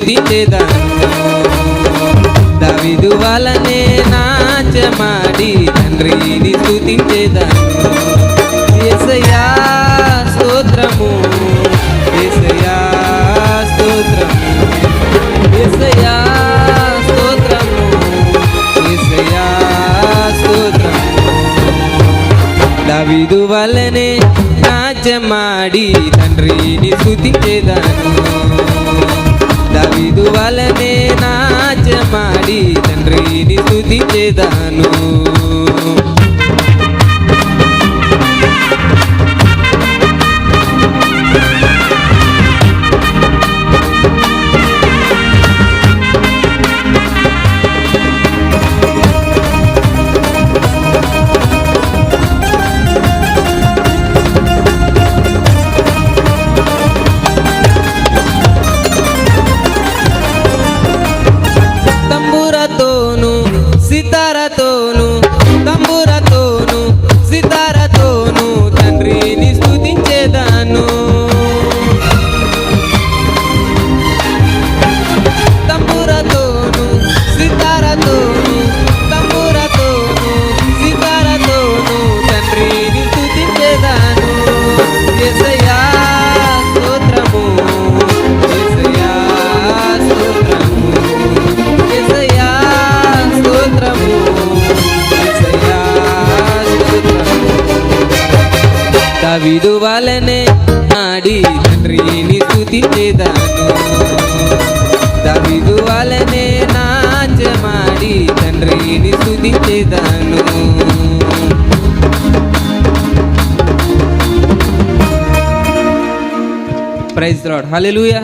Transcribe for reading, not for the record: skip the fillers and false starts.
స్తుతించేదాను దావీదు వలనే నాట్యమాడి తండ్రిని స్తుతించేదాను యేసయ్యా స్తోత్రము యేసయ్యా స్తోత్రము యేసయ్యా స్తోత్రము యేసయ్యా స్తోత్రము దావీదు వలనే నాట్యమాడి తండ్రిని స్తుతించేదాను దావీదు వలనే నాట్యమాడి తండ్రిని స్తుతించేదాను సితారతోను తంబురతోను సితారతోను తండ్రిని స్తుతించేదాను తంబురతోను సితారతోను తంబురతోను సితారతోను తండ్రిని స్తుతించేదాను యేసయ్యా స్తోత్రము యేసయ్యా స్తోత్రము యేసయ్యా స్తోత్రము యేసయ్యా స్తోత్రము దావీదు వలనే ఆడి తండ్రిని స్తుతించేదాను దావీదు వలనే నాట్యమాడి తండ్రిని స్తుతించేదాను ప్రైజ్ ది లార్డ్ హల్లెలూయా